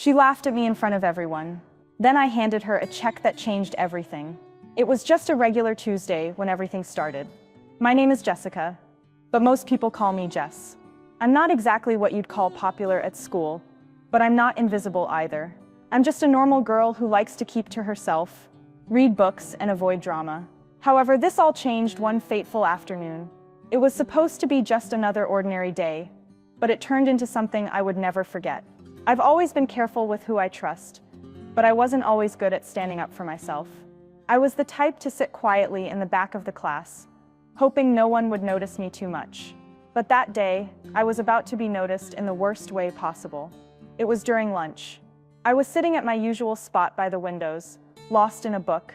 She laughed at me in front of everyone. Then I handed her a check that changed everything. It was just a regular Tuesday when everything started. My name is Jessica, but most people call me Jess. I'm not exactly what you'd call popular at school, but I'm not invisible either. I'm just a normal girl who likes to keep to herself, read books, and avoid drama. However, this all changed one fateful afternoon. It was supposed to be just another ordinary day, but it turned into something I would never forget. I've always been careful with who I trust, but I wasn't always good at standing up for myself. I was the type to sit quietly in the back of the class, hoping no one would notice me too much. But that day, I was about to be noticed in the worst way possible. It was during lunch. I was sitting at my usual spot by the windows, lost in a book.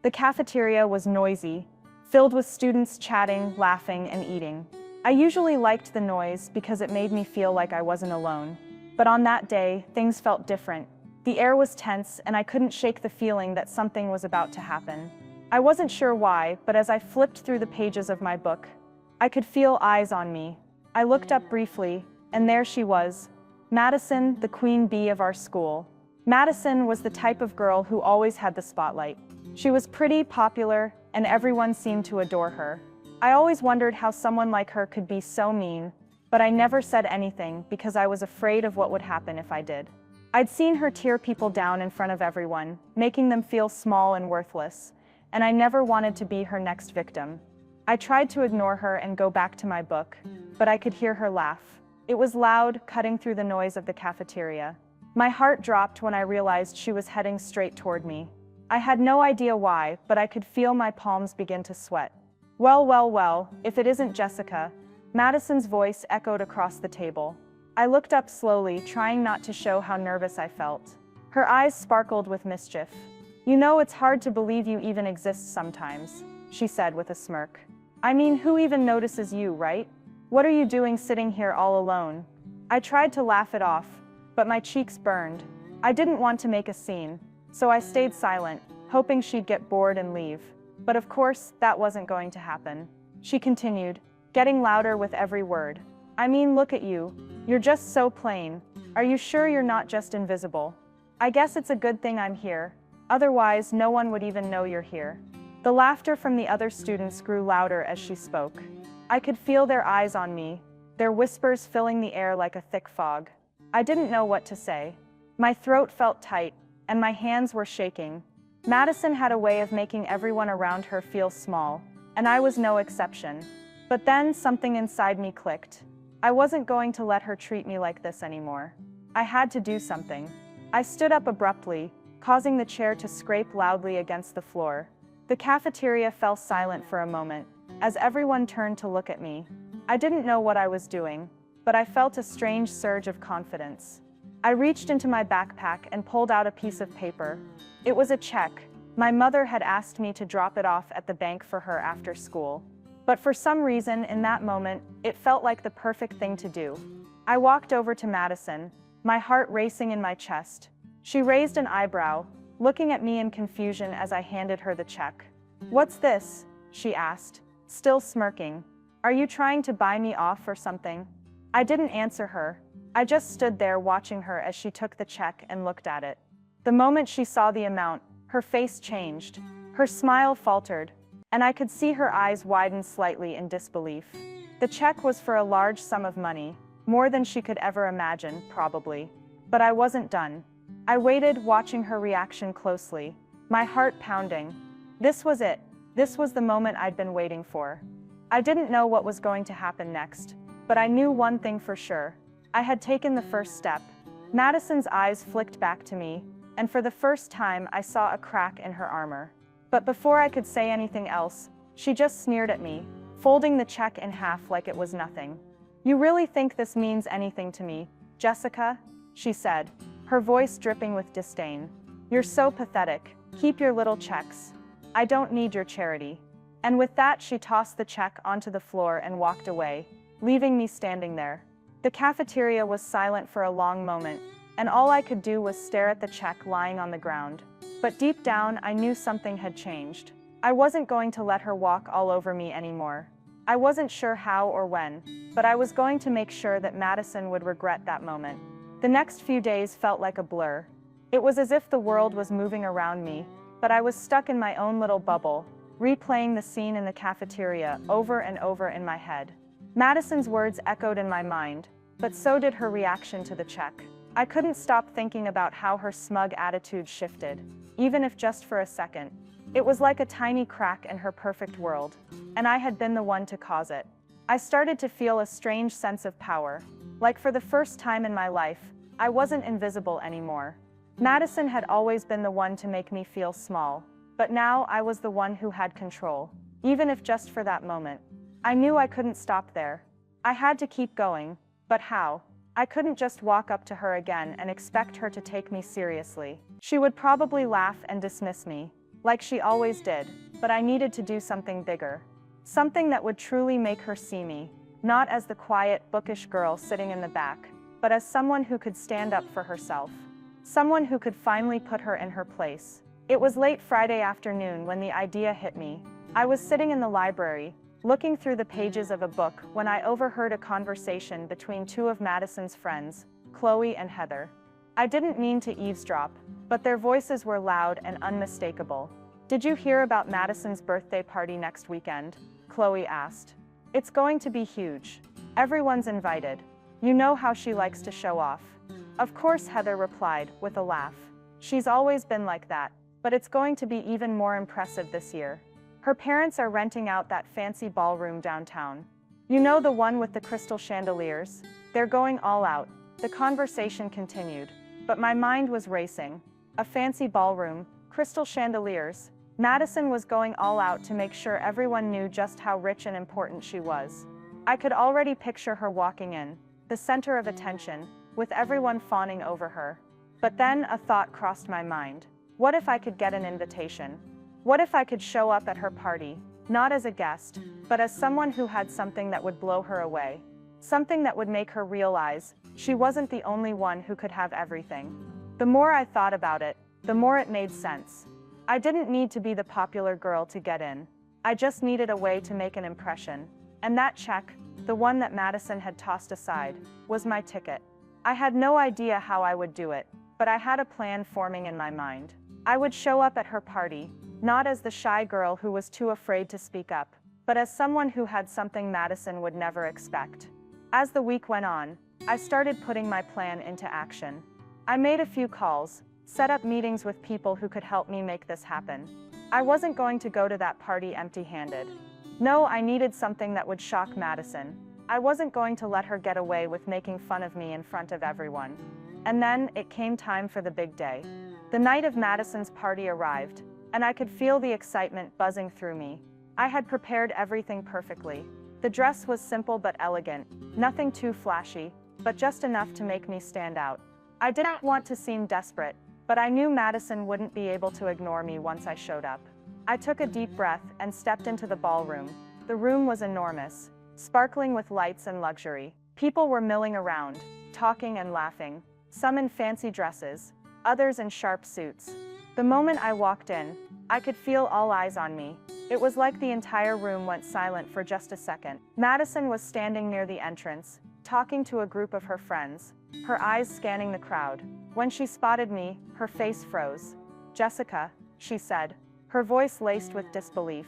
The cafeteria was noisy, filled with students chatting, laughing, and eating. I usually liked the noise because it made me feel like I wasn't alone. But on that day, things felt different. The air was tense, and I couldn't shake the feeling that something was about to happen. I wasn't sure why, but as I flipped through the pages of my book, I could feel eyes on me. I looked up briefly, and there she was, Madison, the queen bee of our school. Madison was the type of girl who always had the spotlight. She was pretty, popular, and everyone seemed to adore her. I always wondered how someone like her could be so mean, but I never said anything because I was afraid of what would happen if I did. I'd seen her tear people down in front of everyone, making them feel small and worthless, and I never wanted to be her next victim. I tried to ignore her and go back to my book, but I could hear her laugh. It was loud, cutting through the noise of the cafeteria. My heart dropped when I realized she was heading straight toward me. I had no idea why, but I could feel my palms begin to sweat. Well, if it isn't Jessica." Madison's voice echoed across the table. I looked up slowly, trying not to show how nervous I felt. Her eyes sparkled with mischief. "You know, it's hard to believe you even exist sometimes," she said with a smirk. "I mean, who even notices you, right? What are you doing sitting here all alone?" I tried to laugh it off, but my cheeks burned. I didn't want to make a scene, so I stayed silent, hoping she'd get bored and leave. But of course, that wasn't going to happen. She continued, getting louder with every word. "I mean, look at you. You're just so plain. Are you sure you're not just invisible? I guess it's a good thing I'm here. Otherwise, no one would even know you're here." The laughter from the other students grew louder as she spoke. I could feel their eyes on me, their whispers filling the air like a thick fog. I didn't know what to say. My throat felt tight, and my hands were shaking. Madison had a way of making everyone around her feel small, and I was no exception. But then something inside me clicked. I wasn't going to let her treat me like this anymore. I had to do something. I stood up abruptly, causing the chair to scrape loudly against the floor. The cafeteria fell silent for a moment, as everyone turned to look at me. I didn't know what I was doing, but I felt a strange surge of confidence. I reached into my backpack and pulled out a piece of paper. It was a check. My mother had asked me to drop it off at the bank for her after school. But for some reason, in that moment, it felt like the perfect thing to do. I walked over to Madison, my heart racing in my chest. She raised an eyebrow, looking at me in confusion as I handed her the check. "What's this?" she asked, still smirking. "Are you trying to buy me off or something?" I didn't answer her. I just stood there watching her as she took the check and looked at it. The moment she saw the amount, her face changed. Her smile faltered, and I could see her eyes widen slightly in disbelief. The check was for a large sum of money, more than she could ever imagine, probably. But I wasn't done. I waited, watching her reaction closely, my heart pounding. This was it. This was the moment I'd been waiting for. I didn't know what was going to happen next, but I knew one thing for sure. I had taken the first step. Madison's eyes flicked back to me, and for the first time I saw a crack in her armor. But before I could say anything else, she just sneered at me, folding the check in half like it was nothing. "You really think this means anything to me, Jessica?" she said, her voice dripping with disdain. "You're so pathetic. Keep your little checks. I don't need your charity." And with that, she tossed the check onto the floor and walked away, leaving me standing there. The cafeteria was silent for a long moment, and all I could do was stare at the check lying on the ground. But deep down, I knew something had changed. I wasn't going to let her walk all over me anymore. I wasn't sure how or when, but I was going to make sure that Madison would regret that moment. The next few days felt like a blur. It was as if the world was moving around me, but I was stuck in my own little bubble, replaying the scene in the cafeteria over and over in my head. Madison's words echoed in my mind, but so did her reaction to the check. I couldn't stop thinking about how her smug attitude shifted, even if just for a second. It was like a tiny crack in her perfect world, and I had been the one to cause it. I started to feel a strange sense of power. Like for the first time in my life, I wasn't invisible anymore. Madison had always been the one to make me feel small, but now I was the one who had control, even if just for that moment. I knew I couldn't stop there. I had to keep going, but how? I couldn't just walk up to her again and expect her to take me seriously. She would probably laugh and dismiss me, like she always did, but I needed to do something bigger. Something that would truly make her see me, not as the quiet, bookish girl sitting in the back, but as someone who could stand up for herself. Someone who could finally put her in her place. It was late Friday afternoon when the idea hit me. I was sitting in the library, looking through the pages of a book when I overheard a conversation between two of Madison's friends, Chloe and Heather. I didn't mean to eavesdrop, but their voices were loud and unmistakable. "Did you hear about Madison's birthday party next weekend?" Chloe asked. "It's going to be huge. Everyone's invited. You know how she likes to show off." "Of course," Heather replied, with a laugh. "She's always been like that, but it's going to be even more impressive this year. Her parents are renting out that fancy ballroom downtown. You know, the one with the crystal chandeliers? They're going all out." The conversation continued, but my mind was racing. A fancy ballroom, crystal chandeliers. Madison was going all out to make sure everyone knew just how rich and important she was. I could already picture her walking in, the center of attention, with everyone fawning over her. But then a thought crossed my mind. What if I could get an invitation? What if I could show up at her party, not as a guest, but as someone who had something that would blow her away? Something that would make her realize she wasn't the only one who could have everything. The more I thought about it, the more it made sense. I didn't need to be the popular girl to get in. I just needed a way to make an impression. And that check, the one that Madison had tossed aside, was my ticket. I had no idea how I would do it, but I had a plan forming in my mind. I would show up at her party, not as the shy girl who was too afraid to speak up, but as someone who had something Madison would never expect. As the week went on, I started putting my plan into action. I made a few calls, set up meetings with people who could help me make this happen. I wasn't going to go to that party empty-handed. No, I needed something that would shock Madison. I wasn't going to let her get away with making fun of me in front of everyone. And then, it came time for the big day. The night of Madison's party arrived, and I could feel the excitement buzzing through me. I had prepared everything perfectly. The dress was simple but elegant, nothing too flashy, but just enough to make me stand out. I didn't want to seem desperate, but I knew Madison wouldn't be able to ignore me once I showed up. I took a deep breath and stepped into the ballroom. The room was enormous, sparkling with lights and luxury. People were milling around, talking and laughing, some in fancy dresses, others in sharp suits. The moment I walked in, I could feel all eyes on me. It was like the entire room went silent for just a second. Madison was standing near the entrance, talking to a group of her friends, her eyes scanning the crowd. When she spotted me, her face froze. "Jessica," she said, her voice laced with disbelief.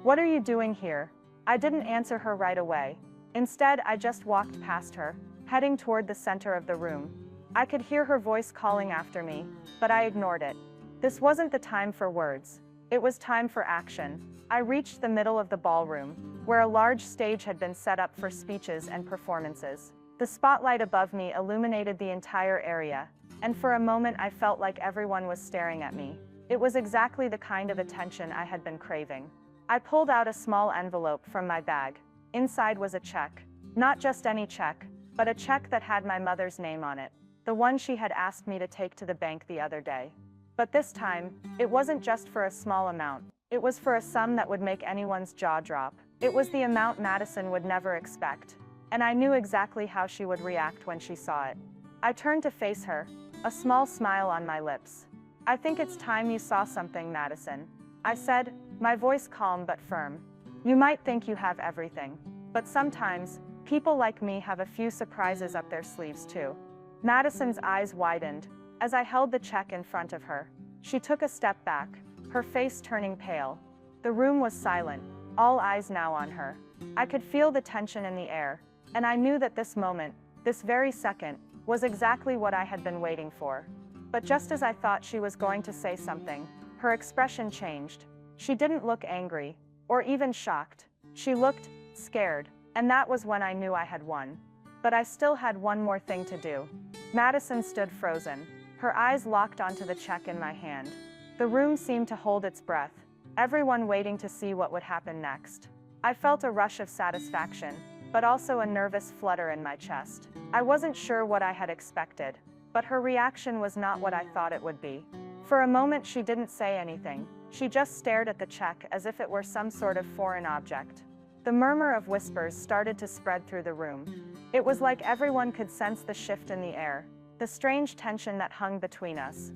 "What are you doing here?" I didn't answer her right away. Instead, I just walked past her, heading toward the center of the room. I could hear her voice calling after me, but I ignored it. This wasn't the time for words. It was time for action. I reached the middle of the ballroom, where a large stage had been set up for speeches and performances. The spotlight above me illuminated the entire area, and for a moment I felt like everyone was staring at me. It was exactly the kind of attention I had been craving. I pulled out a small envelope from my bag. Inside was a check. Not just any check, but a check that had my mother's name on it. The one she had asked me to take to the bank the other day. But this time, it wasn't just for a small amount. It was for a sum that would make anyone's jaw drop. It was the amount Madison would never expect. And I knew exactly how she would react when she saw it. I turned to face her, a small smile on my lips. "I think it's time you saw something, Madison," I said, my voice calm but firm. "You might think you have everything, but sometimes, people like me have a few surprises up their sleeves too." Madison's eyes widened as I held the check in front of her. She took a step back, her face turning pale. The room was silent, all eyes now on her. I could feel the tension in the air, and I knew that this moment, this very second, was exactly what I had been waiting for. But just as I thought she was going to say something, her expression changed. She didn't look angry, or even shocked. She looked scared, and that was when I knew I had won. But I still had one more thing to do. Madison stood frozen, her eyes locked onto the check in my hand. The room seemed to hold its breath, everyone waiting to see what would happen next. I felt a rush of satisfaction, but also a nervous flutter in my chest. I wasn't sure what I had expected, but her reaction was not what I thought it would be. For a moment she didn't say anything, she just stared at the check as if it were some sort of foreign object. The murmur of whispers started to spread through the room. It was like everyone could sense the shift in the air, the strange tension that hung between us.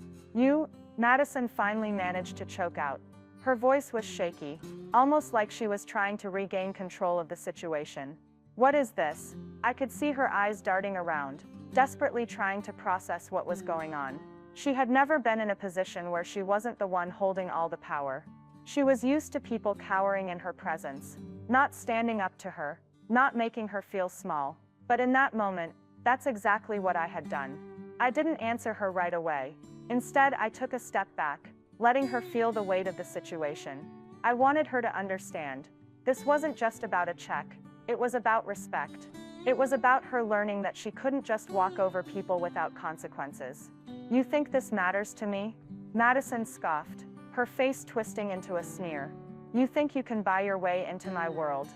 Madison finally managed to choke out. Her voice was shaky, almost like she was trying to regain control of the situation. What is this? I could see her eyes darting around, desperately trying to process what was going on. She had never been in a position where she wasn't the one holding all the power. She was used to people cowering in her presence, not standing up to her, not making her feel small. But in that moment, that's exactly what I had done. I didn't answer her right away. Instead, I took a step back, letting her feel the weight of the situation. I wanted her to understand. This wasn't just about a check, it was about respect. It was about her learning that she couldn't just walk over people without consequences. You think this matters to me? Madison scoffed, her face twisting into a sneer. You think you can buy your way into my world?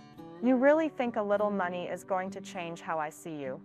You really think a little money is going to change how I see you?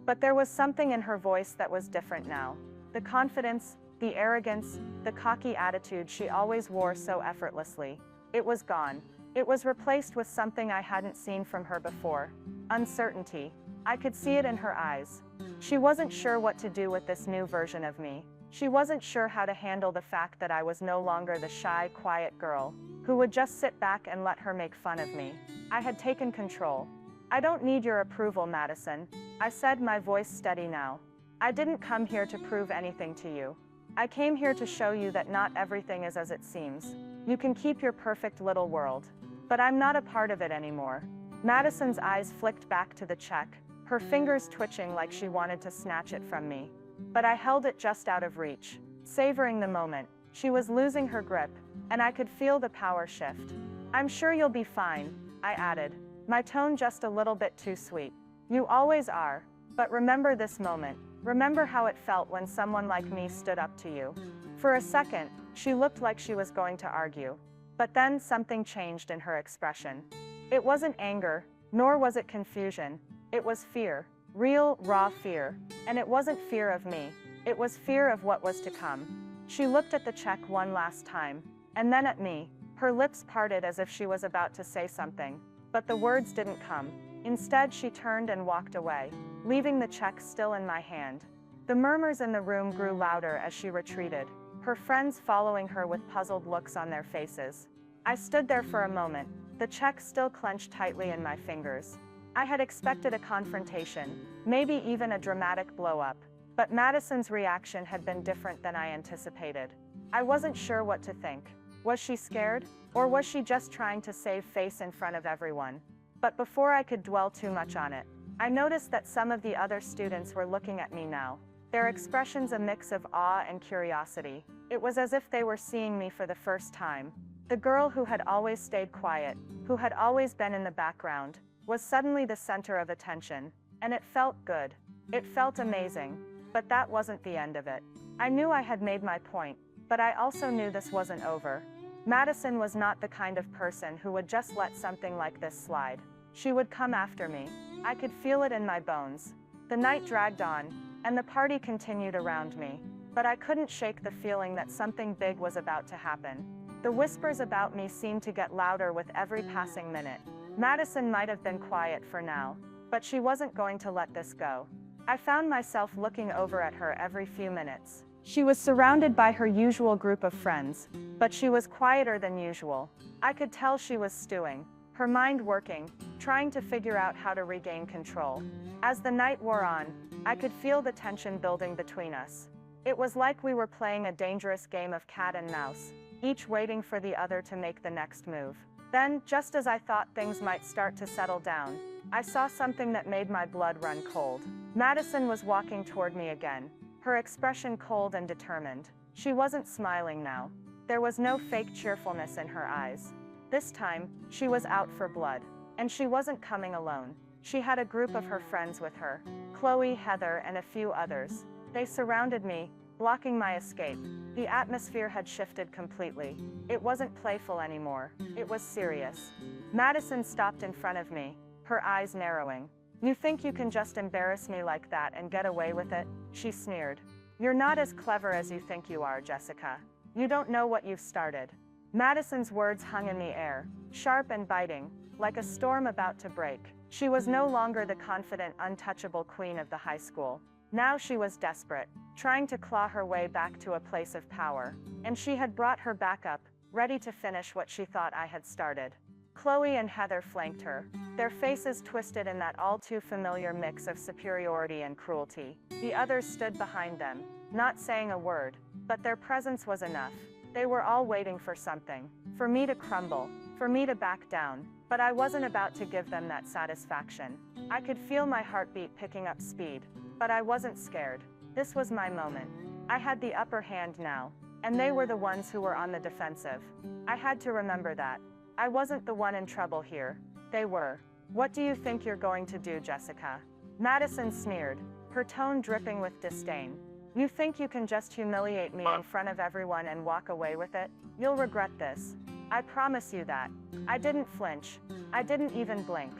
But there was something in her voice that was different now. The confidence, the arrogance, the cocky attitude she always wore so effortlessly. It was gone. It was replaced with something I hadn't seen from her before. Uncertainty. I could see it in her eyes. She wasn't sure what to do with this new version of me. She wasn't sure how to handle the fact that I was no longer the shy, quiet girl who would just sit back and let her make fun of me. I had taken control. I don't need your approval, Madison, I said, my voice steady now. I didn't come here to prove anything to you. I came here to show you that not everything is as it seems. You can keep your perfect little world. But I'm not a part of it anymore. Madison's eyes flicked back to the check, her fingers twitching like she wanted to snatch it from me. But I held it just out of reach, savoring the moment. She was losing her grip, and I could feel the power shift. I'm sure you'll be fine, I added, my tone just a little bit too sweet. You always are. But remember this moment. Remember how it felt when someone like me stood up to you. For a second, she looked like she was going to argue. But then something changed in her expression. It wasn't anger, nor was it confusion. It was fear. Real, raw fear. And it wasn't fear of me. It was fear of what was to come. She looked at the check one last time, and then at me. Her lips parted as if she was about to say something. But the words didn't come. Instead, she turned and walked away, leaving the check still in my hand. The murmurs in the room grew louder as she retreated, her friends following her with puzzled looks on their faces. I stood there for a moment, the check still clenched tightly in my fingers. I had expected a confrontation, maybe even a dramatic blow-up, but Madison's reaction had been different than I anticipated. I wasn't sure what to think. Was she scared? Or was she just trying to save face in front of everyone? But before I could dwell too much on it, I noticed that some of the other students were looking at me now, their expressions a mix of awe and curiosity. It was as if they were seeing me for the first time. The girl who had always stayed quiet, who had always been in the background, was suddenly the center of attention, and it felt good. It felt amazing. But that wasn't the end of it. I knew I had made my point, but I also knew this wasn't over. Madison was not the kind of person who would just let something like this slide. She would come after me. I could feel it in my bones. The night dragged on, and the party continued around me, but I couldn't shake the feeling that something big was about to happen. The whispers about me seemed to get louder with every passing minute. Madison might have been quiet for now, but she wasn't going to let this go. I found myself looking over at her every few minutes. She was surrounded by her usual group of friends, but she was quieter than usual. I could tell she was stewing, her mind working, trying to figure out how to regain control. As the night wore on, I could feel the tension building between us. It was like we were playing a dangerous game of cat and mouse, each waiting for the other to make the next move. Then, just as I thought things might start to settle down, I saw something that made my blood run cold. Madison was walking toward me again, her expression cold and determined. She wasn't smiling now. There was no fake cheerfulness in her eyes. This time, she was out for blood. And she wasn't coming alone. She had a group of her friends with her, Chloe, Heather, and a few others. They surrounded me, blocking my escape. The atmosphere had shifted completely. It wasn't playful anymore. It was serious. Madison stopped in front of me, her eyes narrowing. "You think you can just embarrass me like that and get away with it?" she sneered. "You're not as clever as you think you are, Jessica. You don't know what you've started." Madison's words hung in the air, sharp and biting, like a storm about to break. She was no longer the confident, untouchable queen of the high school. Now she was desperate, trying to claw her way back to a place of power. And she had brought her back up, ready to finish what she thought I had started. Chloe and Heather flanked her, their faces twisted in that all-too-familiar mix of superiority and cruelty. The others stood behind them, not saying a word, but their presence was enough. They were all waiting for something, for me to crumble, for me to back down, but I wasn't about to give them that satisfaction. I could feel my heartbeat picking up speed, but I wasn't scared. This was my moment. I had the upper hand now, and they were the ones who were on the defensive. I had to remember that. I wasn't the one in trouble here. They were. "What do you think you're going to do, Jessica?" Madison sneered, her tone dripping with disdain. "You think you can just humiliate me in front of everyone and walk away with it? You'll regret this. I promise you that." I didn't flinch. I didn't even blink.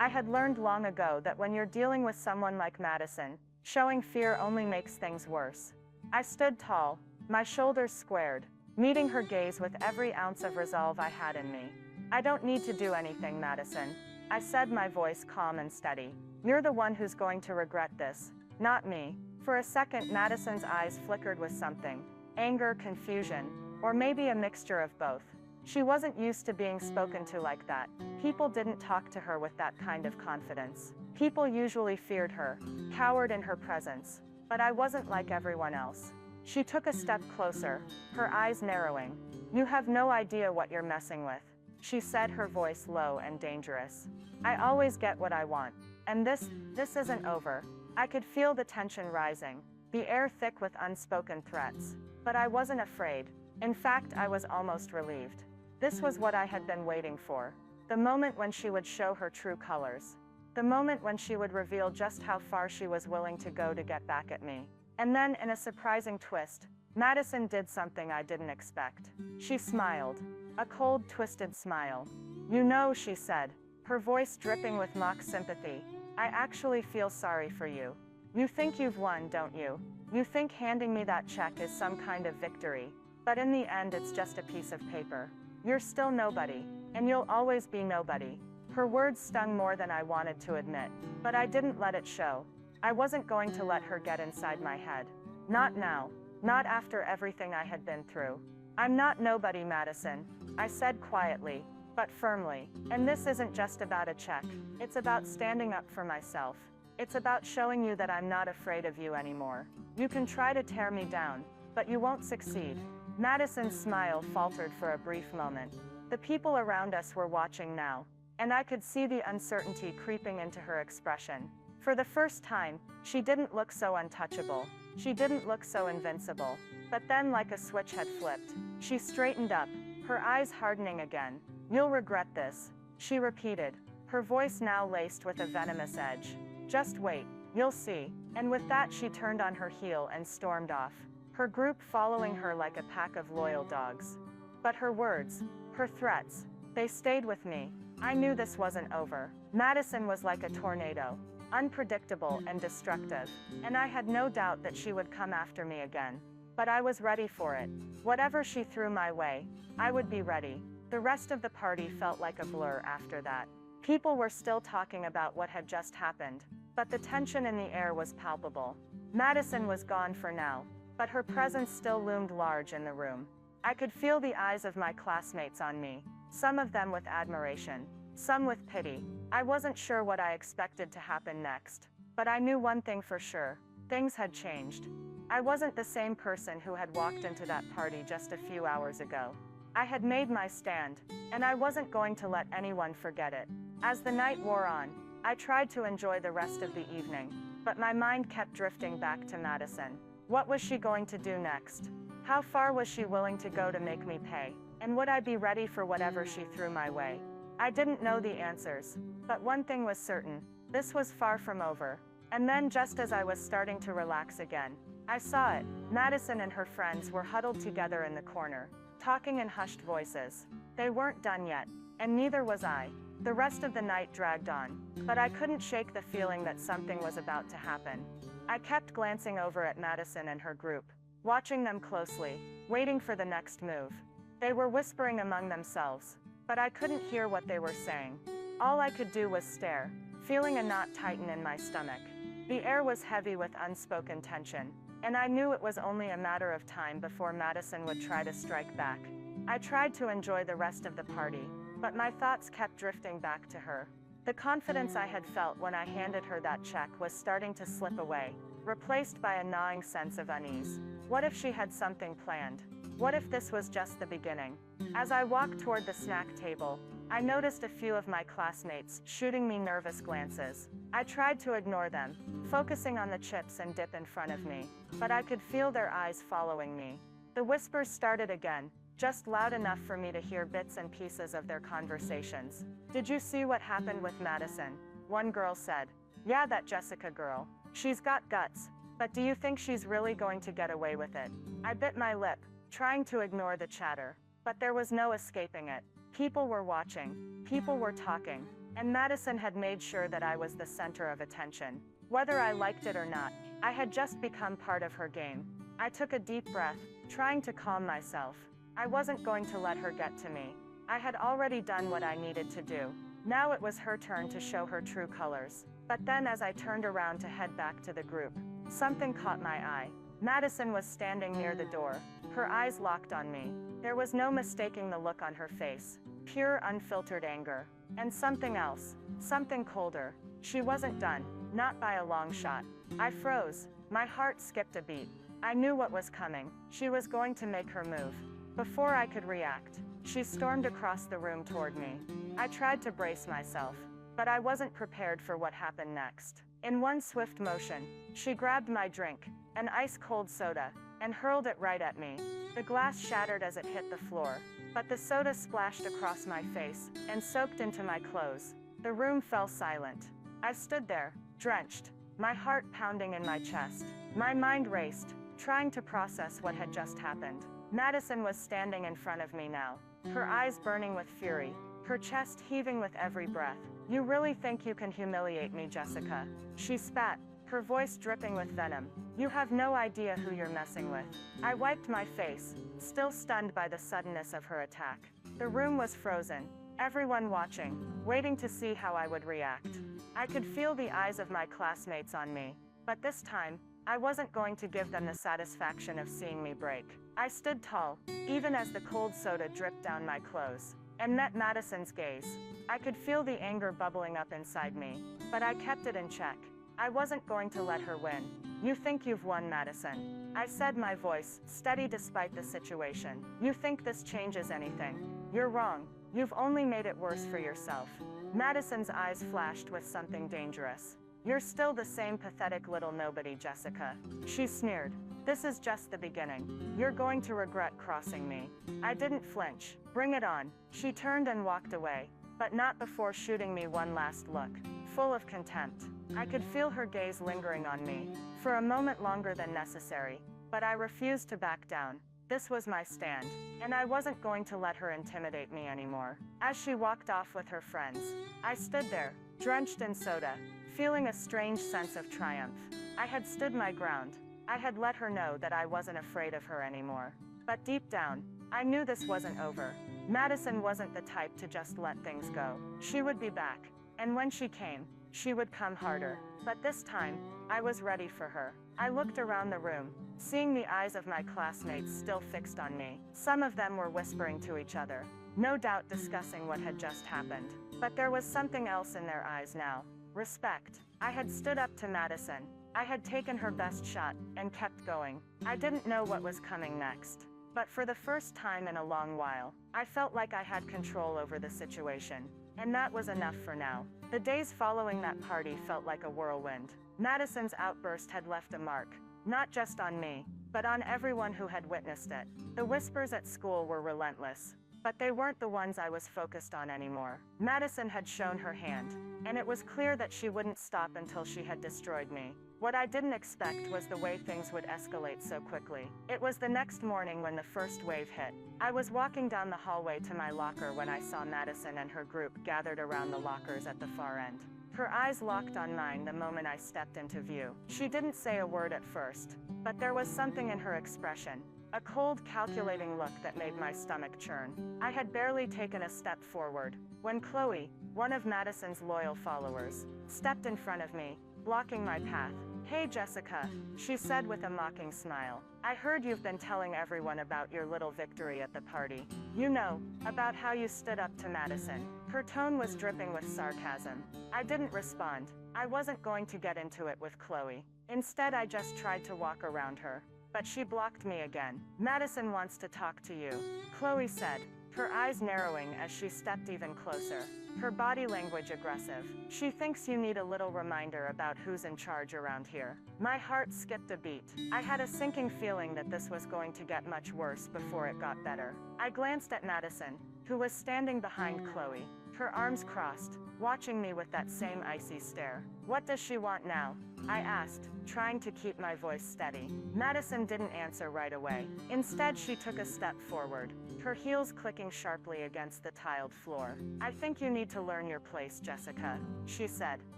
I had learned long ago that when you're dealing with someone like Madison, showing fear only makes things worse. I stood tall, my shoulders squared, meeting her gaze with every ounce of resolve I had in me. "I don't need to do anything, Madison," I said, my voice calm and steady. "You're the one who's going to regret this, not me." For a second, Madison's eyes flickered with something. Anger, confusion, or maybe a mixture of both. She wasn't used to being spoken to like that. People didn't talk to her with that kind of confidence. People usually feared her, cowered in her presence. But I wasn't like everyone else. She took a step closer, her eyes narrowing. "You have no idea what you're messing with," she said, her voice low and dangerous. "I always get what I want. And this isn't over." I could feel the tension rising, the air thick with unspoken threats. But I wasn't afraid. In fact, I was almost relieved. This was what I had been waiting for. The moment when she would show her true colors. The moment when she would reveal just how far she was willing to go to get back at me. And then, in a surprising twist, Madison did something I didn't expect. She smiled. A cold, twisted smile. "You know," she said, her voice dripping with mock sympathy, "I actually feel sorry for you. You think you've won, don't you? You think handing me that check is some kind of victory. But in the end, it's just a piece of paper. You're still nobody, and you'll always be nobody." Her words stung more than I wanted to admit, but I didn't let it show. I wasn't going to let her get inside my head. Not now. Not after everything I had been through. "I'm not nobody, Madison," I said quietly, but firmly. "And this isn't just about a check. It's about standing up for myself. It's about showing you that I'm not afraid of you anymore. You can try to tear me down, but you won't succeed." Madison's smile faltered for a brief moment. The people around us were watching now, and I could see the uncertainty creeping into her expression. For the first time, she didn't look so untouchable. She didn't look so invincible. But then, like a switch had flipped, she straightened up, her eyes hardening again. "You'll regret this," she repeated, her voice now laced with a venomous edge. "Just wait, you'll see." And with that, she turned on her heel and stormed off, her group following her like a pack of loyal dogs. But her words, her threats, they stayed with me. I knew this wasn't over. Madison was like a tornado, unpredictable and destructive, and I had no doubt that she would come after me again. But I was ready for it. Whatever she threw my way, I would be ready. The rest of the party felt like a blur after that. People were still talking about what had just happened, but the tension in the air was palpable. Madison was gone for now, but her presence still loomed large in the room. I could feel the eyes of my classmates on me, some of them with admiration, some with pity. I wasn't sure what I expected to happen next, but I knew one thing for sure. Things had changed. I wasn't the same person who had walked into that party just a few hours ago. I had made my stand, and I wasn't going to let anyone forget it. As the night wore on, I tried to enjoy the rest of the evening, but my mind kept drifting back to Madison. What was she going to do next? How far was she willing to go to make me pay? And would I be ready for whatever she threw my way? I didn't know the answers, but one thing was certain. This was far from over. And then, just as I was starting to relax again, I saw it. Madison and her friends were huddled together in the corner, talking in hushed voices. They weren't done yet, and neither was I. The rest of the night dragged on, but I couldn't shake the feeling that something was about to happen. I kept glancing over at Madison and her group, watching them closely, waiting for the next move. They were whispering among themselves, but I couldn't hear what they were saying. All I could do was stare, feeling a knot tighten in my stomach. The air was heavy with unspoken tension, and I knew it was only a matter of time before Madison would try to strike back. I tried to enjoy the rest of the party, but my thoughts kept drifting back to her. The confidence I had felt when I handed her that check was starting to slip away, replaced by a gnawing sense of unease. What if she had something planned? What if this was just the beginning? As I walked toward the snack table, I noticed a few of my classmates shooting me nervous glances. I tried to ignore them, focusing on the chips and dip in front of me, but I could feel their eyes following me. The whispers started again, just loud enough for me to hear bits and pieces of their conversations. "Did you see what happened with Madison?" one girl said. "Yeah, that Jessica girl. She's got guts, but do you think she's really going to get away with it?" I bit my lip, trying to ignore the chatter, but there was no escaping it. People were watching, people were talking, and Madison had made sure that I was the center of attention. Whether I liked it or not, I had just become part of her game. I took a deep breath, trying to calm myself. I wasn't going to let her get to me. I had already done what I needed to do. Now it was her turn to show her true colors. But then, as I turned around to head back to the group, something caught my eye. Madison was standing near the door, her eyes locked on me. There was no mistaking the look on her face. Pure, unfiltered anger. And something else. Something colder. She wasn't done. Not by a long shot. I froze. My heart skipped a beat. I knew what was coming. She was going to make her move. Before I could react, she stormed across the room toward me. I tried to brace myself, but I wasn't prepared for what happened next. In one swift motion, she grabbed my drink, an ice-cold soda, and hurled it right at me. The glass shattered as it hit the floor, but the soda splashed across my face and soaked into my clothes. The room fell silent. I stood there, drenched, my heart pounding in my chest. My mind raced, trying to process what had just happened. Madison was standing in front of me now, her eyes burning with fury, her chest heaving with every breath. "You really think you can humiliate me, Jessica?" She spat, her voice dripping with venom. "You have no idea who you're messing with." I wiped my face, still stunned by the suddenness of her attack. The room was frozen, everyone watching, waiting to see how I would react. I could feel the eyes of my classmates on me, but this time, I wasn't going to give them the satisfaction of seeing me break. I stood tall, even as the cold soda dripped down my clothes, and met Madison's gaze. I could feel the anger bubbling up inside me, but I kept it in check. I wasn't going to let her win. "You think you've won, Madison," I said, my voice steady despite the situation. "You think this changes anything? You're wrong. You've only made it worse for yourself." Madison's eyes flashed with something dangerous. "You're still the same pathetic little nobody, Jessica," she sneered. "This is just the beginning. You're going to regret crossing me." I didn't flinch. "Bring it on." She turned and walked away, but not before shooting me one last look, full of contempt. I could feel her gaze lingering on me, for a moment longer than necessary, but I refused to back down. This was my stand, and I wasn't going to let her intimidate me anymore. As she walked off with her friends, I stood there, drenched in soda, feeling a strange sense of triumph. I had stood my ground. I had let her know that I wasn't afraid of her anymore. But deep down, I knew this wasn't over. Madison wasn't the type to just let things go. She would be back, and when she came, she would come harder. But this time, I was ready for her. I looked around the room, seeing the eyes of my classmates still fixed on me. Some of them were whispering to each other, no doubt discussing what had just happened. But there was something else in their eyes now. Respect. I had stood up to Madison. I had taken her best shot, and kept going. I didn't know what was coming next. But for the first time in a long while, I felt like I had control over the situation. And that was enough for now. The days following that party felt like a whirlwind. Madison's outburst had left a mark, not just on me, but on everyone who had witnessed it. The whispers at school were relentless, but they weren't the ones I was focused on anymore. Madison had shown her hand, and it was clear that she wouldn't stop until she had destroyed me. What I didn't expect was the way things would escalate so quickly. It was the next morning when the first wave hit. I was walking down the hallway to my locker when I saw Madison and her group gathered around the lockers at the far end. Her eyes locked on mine the moment I stepped into view. She didn't say a word at first, but there was something in her expression. A cold, calculating look that made my stomach churn. I had barely taken a step forward when Chloe, one of Madison's loyal followers, stepped in front of me, blocking my path. "Hey Jessica," she said with a mocking smile. "I heard you've been telling everyone about your little victory at the party. You know, about how you stood up to Madison." Her tone was dripping with sarcasm. I didn't respond. I wasn't going to get into it with Chloe. Instead, I just tried to walk around her. But she blocked me again. "Madison wants to talk to you," Chloe said, her eyes narrowing as she stepped even closer, her body language aggressive. "She thinks you need a little reminder about who's in charge around here." My heart skipped a beat. I had a sinking feeling that this was going to get much worse before it got better. I glanced at Madison, who was standing behind Chloe, her arms crossed, watching me with that same icy stare. "What does she want now?" I asked, trying to keep my voice steady. Madison didn't answer right away. Instead, she took a step forward, her heels clicking sharply against the tiled floor. "I think you need to learn your place, Jessica," she said,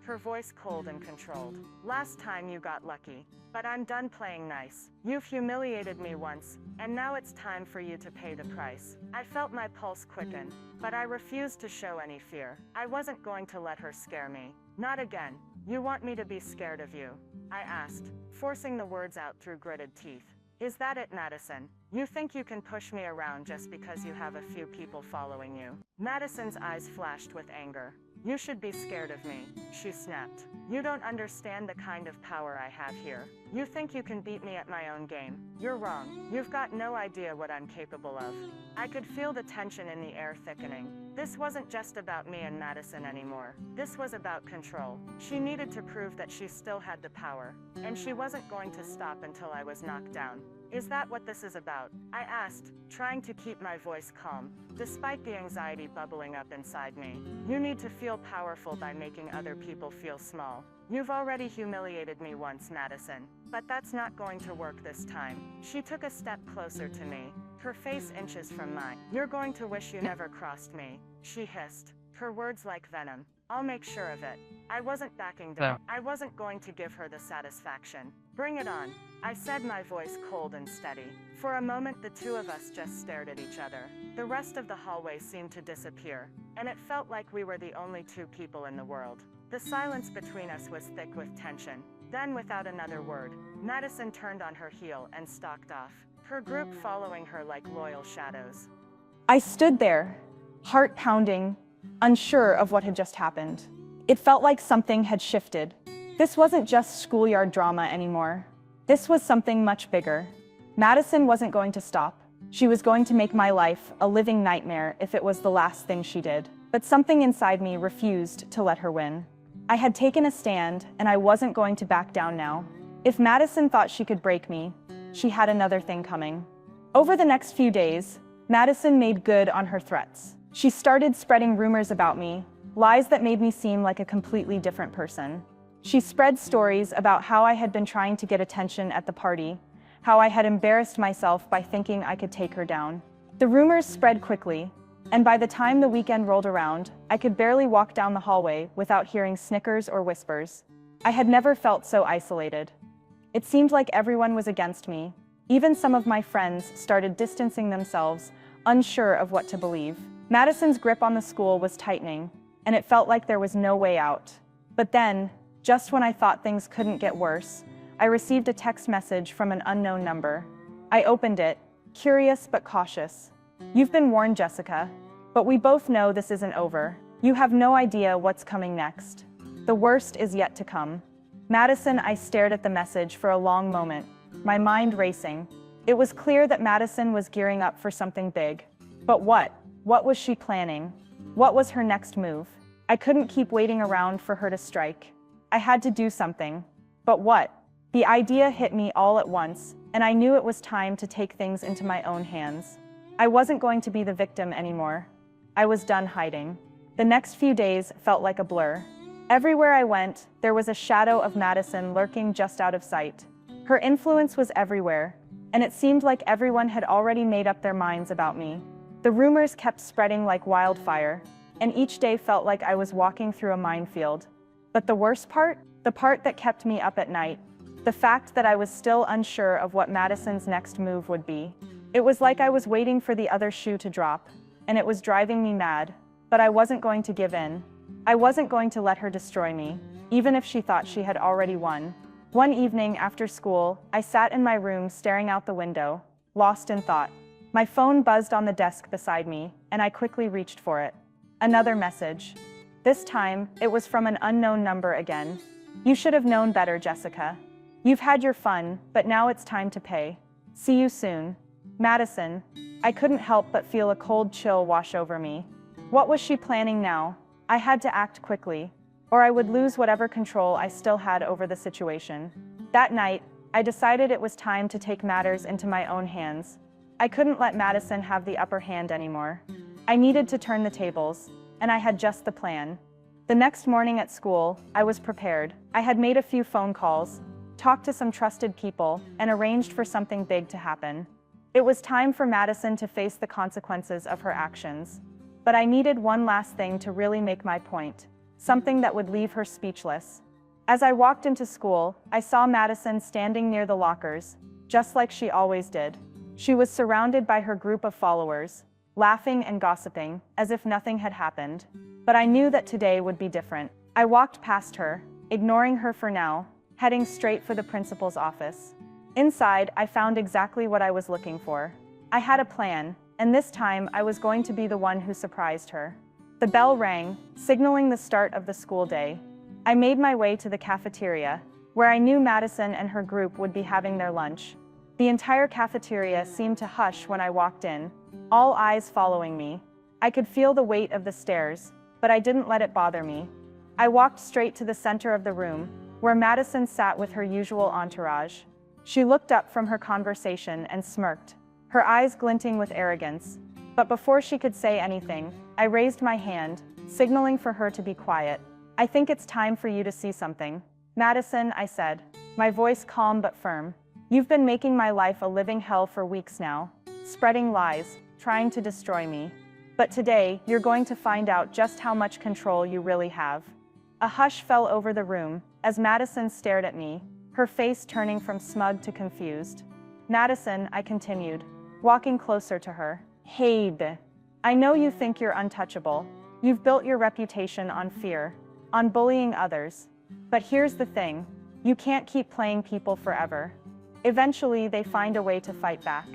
her voice cold and controlled. "Last time you got lucky, but I'm done playing nice. You've humiliated me once, and now it's time for you to pay the price." I felt my pulse quicken, but I refused to show any fear. I wasn't going to let her scare me. "Not again. You want me to be scared of you?" I asked, forcing the words out through gritted teeth. "Is that it, Madison? You think you can push me around just because you have a few people following you?" Madison's eyes flashed with anger. "You should be scared of me," she snapped. "You don't understand the kind of power I have here. You think you can beat me at my own game? You're wrong. You've got no idea what I'm capable of." I could feel the tension in the air thickening. This wasn't just about me and Madison anymore. This was about control. She needed to prove that she still had the power, and she wasn't going to stop until I was knocked down. "Is that what this is about?" I asked, trying to keep my voice calm, despite the anxiety bubbling up inside me. "You need to feel powerful by making other people feel small. You've already humiliated me once, Madison, but that's not going to work this time." She took a step closer to me, her face inches from mine. "You're going to wish you never crossed me," she hissed, her words like venom. "I'll make sure of it." I wasn't backing down. I wasn't going to give her the satisfaction. "Bring it on," I said, my voice cold and steady. For a moment, the two of us just stared at each other. The rest of the hallway seemed to disappear, and it felt like we were the only two people in the world. The silence between us was thick with tension. Then, without another word, Madison turned on her heel and stalked off, her group following her like loyal shadows. I stood there, heart pounding, unsure of what had just happened. It felt like something had shifted. This wasn't just schoolyard drama anymore. This was something much bigger. Madison wasn't going to stop. She was going to make my life a living nightmare if it was the last thing she did. But something inside me refused to let her win. I had taken a stand, and I wasn't going to back down now. If Madison thought she could break me, she had another thing coming. Over the next few days, Madison made good on her threats. She started spreading rumors about me, lies that made me seem like a completely different person. She spread stories about how I had been trying to get attention at the party, how I had embarrassed myself by thinking I could take her down. The rumors spread quickly, and by the time the weekend rolled around, I could barely walk down the hallway without hearing snickers or whispers. I had never felt so isolated. It seemed like everyone was against me. Even some of my friends started distancing themselves, unsure of what to believe. Madison's grip on the school was tightening, and it felt like there was no way out. But then, just when I thought things couldn't get worse, I received a text message from an unknown number. I opened it, curious but cautious. "You've been warned, Jessica, but we both know this isn't over. You have no idea what's coming next. The worst is yet to come. Madison, I stared at the message for a long moment, my mind racing. It was clear that Madison was gearing up for something big. But what? What was she planning? What was her next move? I couldn't keep waiting around for her to strike. I had to do something. But what? The idea hit me all at once, and I knew it was time to take things into my own hands. I wasn't going to be the victim anymore. I was done hiding. The next few days felt like a blur. Everywhere I went, there was a shadow of Madison lurking just out of sight. Her influence was everywhere, and it seemed like everyone had already made up their minds about me. The rumors kept spreading like wildfire, and each day felt like I was walking through a minefield. But the worst part? The part that kept me up at night. The fact that I was still unsure of what Madison's next move would be. It was like I was waiting for the other shoe to drop, and it was driving me mad. But I wasn't going to give in. I wasn't going to let her destroy me, even if she thought she had already won. One evening after school, I sat in my room staring out the window, lost in thought. My phone buzzed on the desk beside me, and I quickly reached for it. Another message. This time, it was from an unknown number again. You should have known better, Jessica. You've had your fun, but now it's time to pay. See you soon. Madison. I couldn't help but feel a cold chill wash over me. What was she planning now? I had to act quickly, or I would lose whatever control I still had over the situation. That night, I decided it was time to take matters into my own hands. I couldn't let Madison have the upper hand anymore. I needed to turn the tables, and I had just the plan. The next morning at school, I was prepared. I had made a few phone calls, talked to some trusted people, and arranged for something big to happen. It was time for Madison to face the consequences of her actions. But I needed one last thing to really make my point, something that would leave her speechless. As I walked into school, I saw Madison standing near the lockers, just like she always did. She was surrounded by her group of followers, laughing and gossiping, as if nothing had happened. But I knew that today would be different. I walked past her, ignoring her for now, heading straight for the principal's office. Inside, I found exactly what I was looking for. I had a plan, and this time I was going to be the one who surprised her. The bell rang, signaling the start of the school day. I made my way to the cafeteria, where I knew Madison and her group would be having their lunch. The entire cafeteria seemed to hush when I walked in, all eyes following me. I could feel the weight of the stairs, but I didn't let it bother me. I walked straight to the center of the room, where Madison sat with her usual entourage. She looked up from her conversation and smirked, her eyes glinting with arrogance. But before she could say anything, I raised my hand, signaling for her to be quiet. I think it's time for you to see something. Madison, I said, my voice calm but firm. You've been making my life a living hell for weeks now, spreading lies, trying to destroy me. But today, you're going to find out just how much control you really have. A hush fell over the room as Madison stared at me, her face turning from smug to confused. Madison, I continued, walking closer to her. Hey, I know you think you're untouchable. You've built your reputation on fear, on bullying others. But here's the thing, you can't keep playing people forever. Eventually, they find a way to fight back.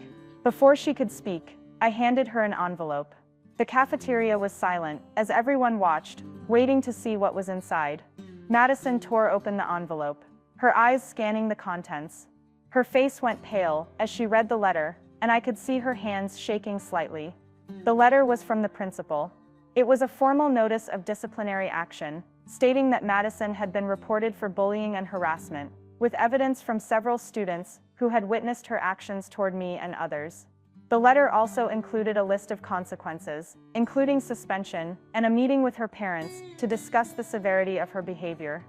Before she could speak, I handed her an envelope. The cafeteria was silent as everyone watched, waiting to see what was inside. Madison tore open the envelope, her eyes scanning the contents. Her face went pale as she read the letter, and I could see her hands shaking slightly. The letter was from the principal. It was a formal notice of disciplinary action, stating that Madison had been reported for bullying and harassment, with evidence from several students who had witnessed her actions toward me and others. The letter also included a list of consequences, including suspension and a meeting with her parents to discuss the severity of her behavior.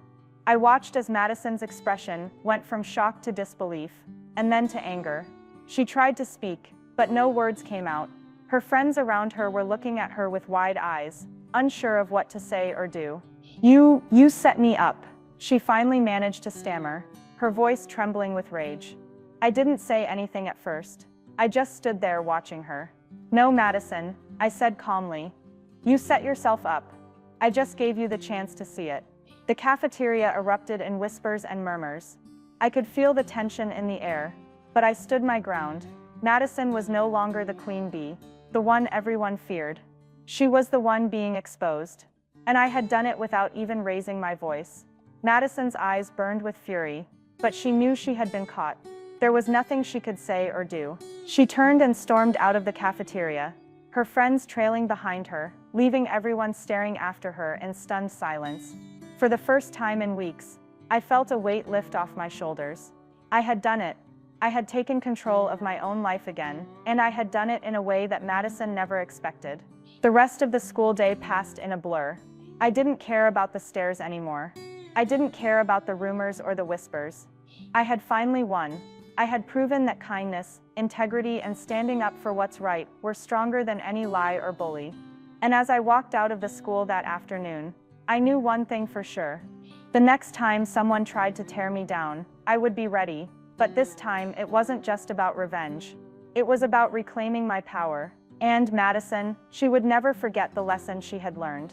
I watched as Madison's expression went from shock to disbelief, and then to anger. She tried to speak, but no words came out. Her friends around her were looking at her with wide eyes, unsure of what to say or do. You set me up, she finally managed to stammer, her voice trembling with rage. I didn't say anything at first. I just stood there watching her. No, Madison, I said calmly. You set yourself up. I just gave you the chance to see it. The cafeteria erupted in whispers and murmurs. I could feel the tension in the air, but I stood my ground. Madison was no longer the queen bee, the one everyone feared. She was the one being exposed. And I had done it without even raising my voice. Madison's eyes burned with fury, but she knew she had been caught. There was nothing she could say or do. She turned and stormed out of the cafeteria, her friends trailing behind her, leaving everyone staring after her in stunned silence. For the first time in weeks, I felt a weight lift off my shoulders. I had done it. I had taken control of my own life again, and I had done it in a way that Madison never expected. The rest of the school day passed in a blur. I didn't care about the stares anymore. I didn't care about the rumors or the whispers. I had finally won. I had proven that kindness, integrity, and standing up for what's right were stronger than any lie or bully. And as I walked out of the school that afternoon, I knew one thing for sure. The next time someone tried to tear me down, I would be ready. But this time, it wasn't just about revenge. It was about reclaiming my power. And Madison, she would never forget the lesson she had learned.